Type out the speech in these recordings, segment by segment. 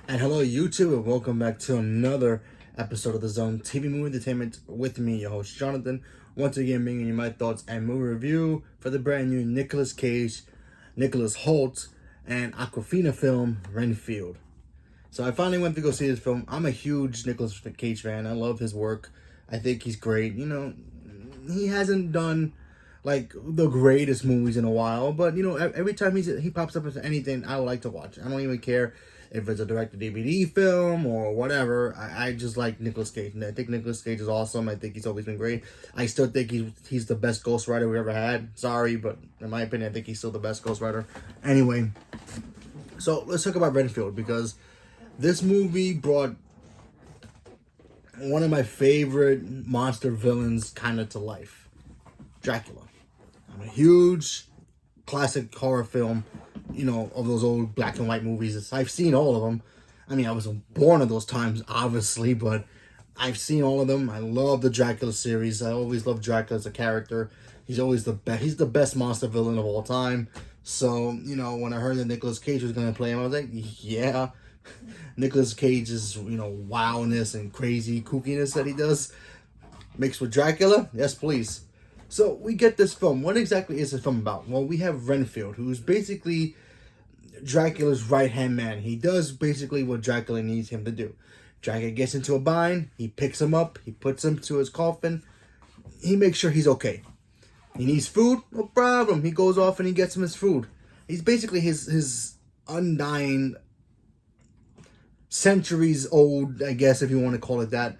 And hello, YouTube, and welcome back to another episode of the Zone TV Movie Entertainment with me, your host Jonathan. Once again, bringing you my thoughts and movie review for the brand new Nicolas Cage, Nicholas Hoult, and Aquafina film Renfield. So I finally went to go see this film. I'm a huge Nicolas Cage fan. I love his work. I think he's great. He hasn't done like the greatest movies in a while, but every time he pops up into anything, I would like to watch. I don't even care if it's a direct to DVD film or whatever. I just like Nicolas Cage, and I think Nicolas Cage is awesome. I think he's always been great. I still think he's the best Ghost Rider we ever had. Sorry, but in my opinion, I think he's still the best Ghost Rider. Anyway, so let's talk about Renfield, because this movie brought one of my favorite monster villains kind of to life, Dracula. I'm a huge classic horror film, of those old black and white movies. I've seen all of them. I mean, I wasn't born at those times, obviously, but I've seen all of them. I love the Dracula series. I always loved Dracula as a character. He's always the best. He's the best monster villain of all time. So, when I heard that Nicolas Cage was going to play him, I was like, yeah. Nicolas Cage's, wildness and crazy kookiness that he does mixed with Dracula. Yes, please. So we get this film. What exactly is this film about? Well, we have Renfield, who's basically Dracula's right-hand man. He does basically what Dracula needs him to do. Dracula gets into a bind. He picks him up. He puts him to his coffin. He makes sure he's okay. He needs food? No problem. He goes off and he gets him his food. He's basically his undying, centuries old, I guess if you want to call it that,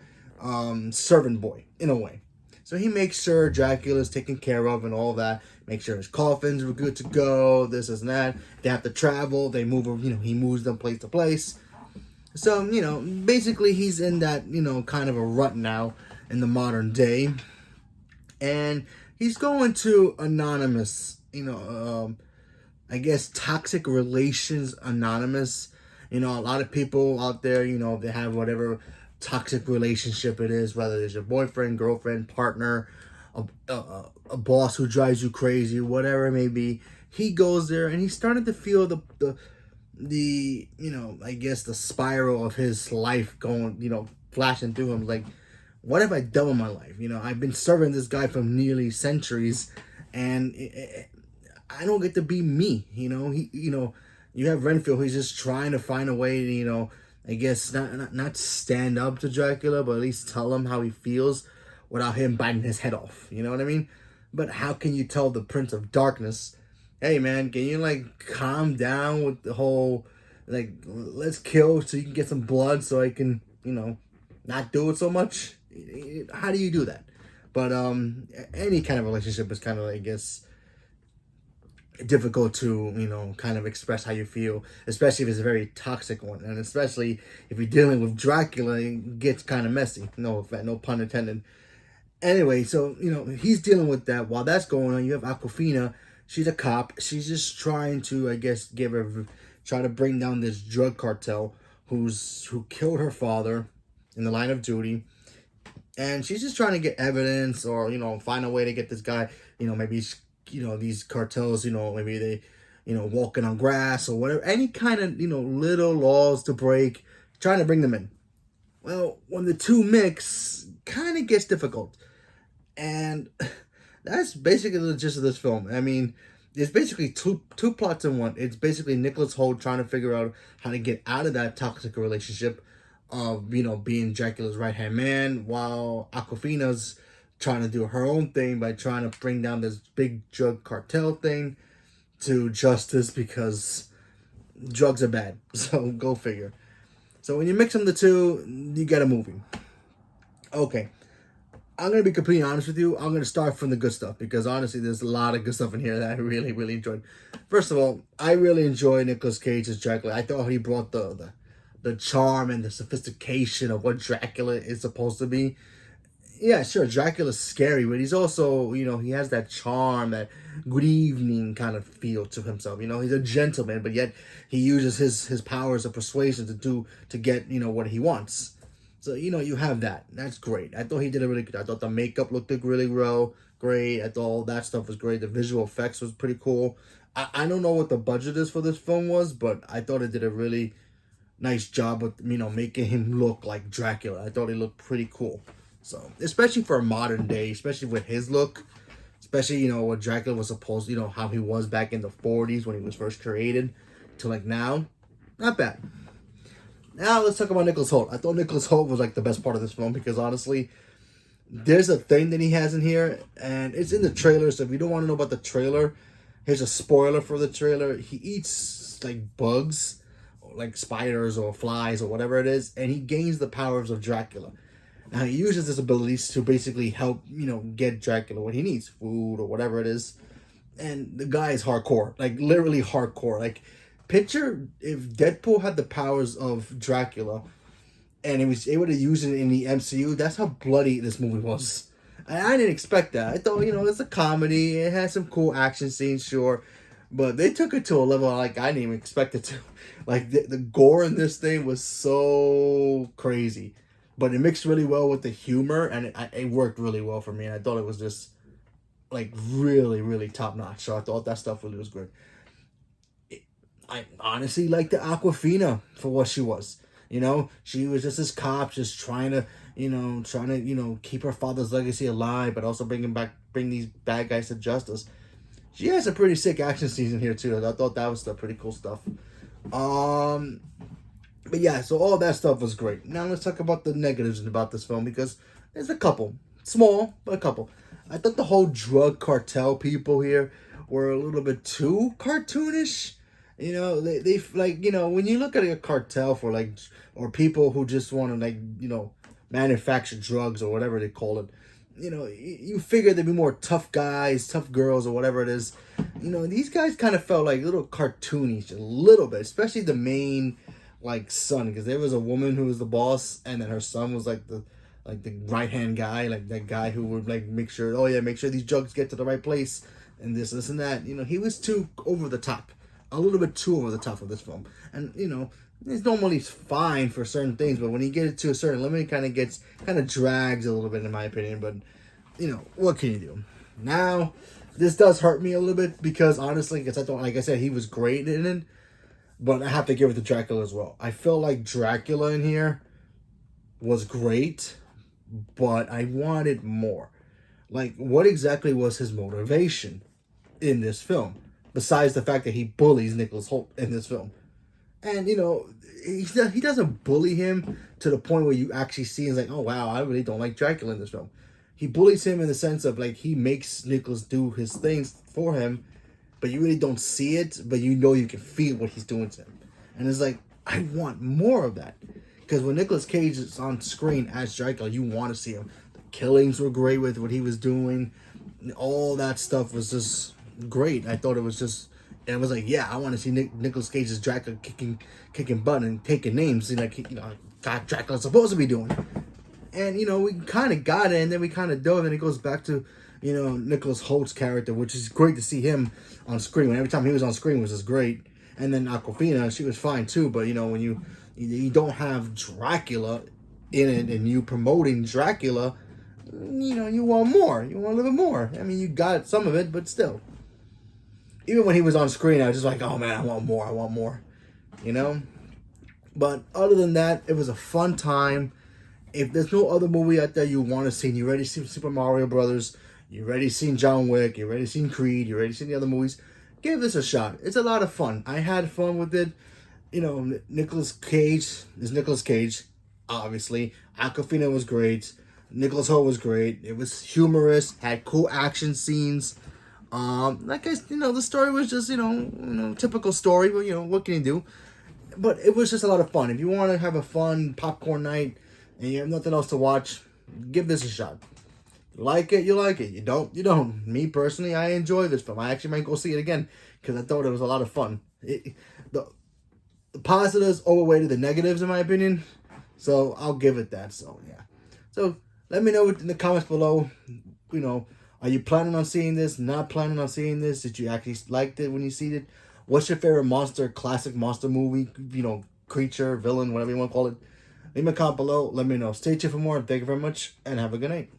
servant boy, in a way. So he makes sure Dracula's taken care of and all that. Make sure his coffins were good to go, this and that. They have to travel. They move, he moves them place to place. So, basically he's in that, kind of a rut now in the modern day. And he's going to Anonymous, I guess Toxic Relations Anonymous. A lot of people out there, they have whatever toxic relationship it is, whether it's your boyfriend, girlfriend, partner, a boss who drives you crazy, whatever it may be. He goes there and he's starting to feel the I guess the spiral of his life going, flashing through him. Like, what have I done with my life? I've been serving this guy for nearly centuries, and I don't get to be me. You have Renfield, who's just trying to find a way to, I guess not stand up to Dracula, but at least tell him how he feels without him biting his head off. You know what I mean? But how can you tell the Prince of Darkness, hey man, can you calm down with the whole let's kill so you can get some blood so I can not do it so much? How do you do that? But any kind of relationship is kind of, I guess, difficult to kind of express how you feel, especially if it's a very toxic one, and especially if you're dealing with Dracula, it gets kind of messy. No pun intended. Anyway, so he's dealing with that. While that's going on, you have Aquafina. She's a cop. She's just trying to, I guess, try to bring down this drug cartel who killed her father in the line of duty. And she's just trying to get evidence, or find a way to get this guy, maybe these cartels, maybe they, walking on grass or whatever, any kind of, little laws to break, trying to bring them in. Well, when the two mix, kind of gets difficult. And that's basically the gist of this film. I mean, it's basically two plots in one. It's basically Nicholas Hoult trying to figure out how to get out of that toxic relationship of, being Dracula's right-hand man, while Aquafina's trying to do her own thing by trying to bring down this big drug cartel thing to justice, because drugs are bad. So go figure. So when you mix them the two, you get a movie. Okay. I'm going to be completely honest with you. I'm going to start from the good stuff, because honestly, there's a lot of good stuff in here that I really, really enjoyed. First of all, I really enjoy Nicolas Cage's Dracula. I thought he brought the charm and the sophistication of what Dracula is supposed to be. Yeah, sure, Dracula's scary, but he's also, he has that charm, that good evening kind of feel to himself. He's a gentleman, but yet he uses his powers of persuasion to get, what he wants. So, you have that. That's great. I thought he did it really good. I thought the makeup looked really well, great. I thought all that stuff was great. The visual effects was pretty cool. I don't know what the budget is for this film was, but I thought it did a really nice job with, making him look like Dracula. I thought he looked pretty cool. So, especially for a modern day, especially with his look, especially, what Dracula was supposed to, how he was back in the 40s when he was first created to like now, not bad. Now let's talk about Nicholas Hoult. I thought Nicholas Hoult was like the best part of this film because honestly, there's a thing that he has in here, and it's in the trailer. So if you don't want to know about the trailer, here's a spoiler for the trailer. He eats like bugs, or like spiders or flies or whatever it is, and he gains the powers of Dracula. Now he uses his abilities to basically help, get Dracula what he needs, food or whatever it is. And the guy is hardcore, like literally hardcore. Like, picture if Deadpool had the powers of Dracula and he was able to use it in the MCU. That's how bloody this movie was. I didn't expect that. I thought, it's a comedy. It has some cool action scenes, sure. But they took it to a level like I didn't even expect it to. Like, the gore in this thing was so crazy. But it mixed really well with the humor, and it worked really well for me. And I thought it was just, like, really, really top-notch. So I thought that stuff really was good. I honestly liked the Aquafina for what she was. She was just this cop just trying to keep her father's legacy alive, but also bring these bad guys to justice. She has a pretty sick action scenes in here too. I thought that was the pretty cool stuff. But yeah, so all that stuff was great. Now let's talk about the negatives about this film, because there's a couple. Small, but a couple. I thought the whole drug cartel people here were a little bit too cartoonish. They like, when you look at a cartel for like, or people who just want to like, manufacture drugs or whatever they call it, you figure they'd be more tough guys, tough girls, or whatever it is. These guys kind of felt like little cartoonish a little bit, especially the main like son, because there was a woman who was the boss, and then her son was like the right hand guy, like that guy who would like make sure these drugs get to the right place, and this and that. He was too over the top, a little bit too over the top for this film, and it's normally fine for certain things, but when you get it to a certain limit, it kind of drags a little bit in my opinion. But what can you do? Now this does hurt me a little bit because honestly, because I thought, like I said, he was great in it. But I have to give it to Dracula as well. I feel like Dracula in here was great, but I wanted more. Like, what exactly was his motivation in this film? Besides the fact that he bullies Nicholas Hoult in this film. And, he doesn't bully him to the point where you actually see him like, oh, wow, I really don't like Dracula in this film. He bullies him in the sense of, like, he makes Nicholas do his things for him, but you really don't see it, but you can feel what he's doing to him. And it's like, I want more of that. Because when Nicolas Cage is on screen as Dracula, you want to see him. The killings were great with what he was doing. All that stuff was just great. I thought it was just, and it was like, yeah, I want to see Nicolas Cage as Dracula kicking butt and taking names. God, Dracula's supposed to be doing. And, we kind of got it, and then we kind of don't. And it goes back to, Nicholas Holt's character, which is great to see him on screen. When every time he was on screen was just great. And then Aquafina, she was fine too. But when you don't have Dracula in it and you promoting Dracula, you want more. You want a little bit more. I mean, you got some of it, but still. Even when he was on screen, I was just like, oh man, I want more. I want more. But other than that, it was a fun time. If there's no other movie out there you want to see, and you already seen Super Mario Brothers, you already seen John Wick, you already seen Creed, you already seen the other movies, give this a shot. It's a lot of fun. I had fun with it. Nicolas Cage is Nicolas Cage, obviously. Aquafina was great. Nicholas Hoult was great. It was humorous, had cool action scenes. Like the story was just, typical story, but what can you do? But it was just a lot of fun. If you want to have a fun popcorn night and you have nothing else to watch, give this a shot. You like it, you like it. You don't, you don't. Me personally, I enjoy this film. I actually might go see it again because I thought it was a lot of fun. The positives overweighted the negatives, in my opinion. So I'll give it that. So yeah. So let me know in the comments below. Are you planning on seeing this? Not planning on seeing this? Did you actually like it when you see it? What's your favorite classic monster movie? Creature, villain, whatever you want to call it. Leave me a comment below. Let me know. Stay tuned for more. Thank you very much, and have a good night.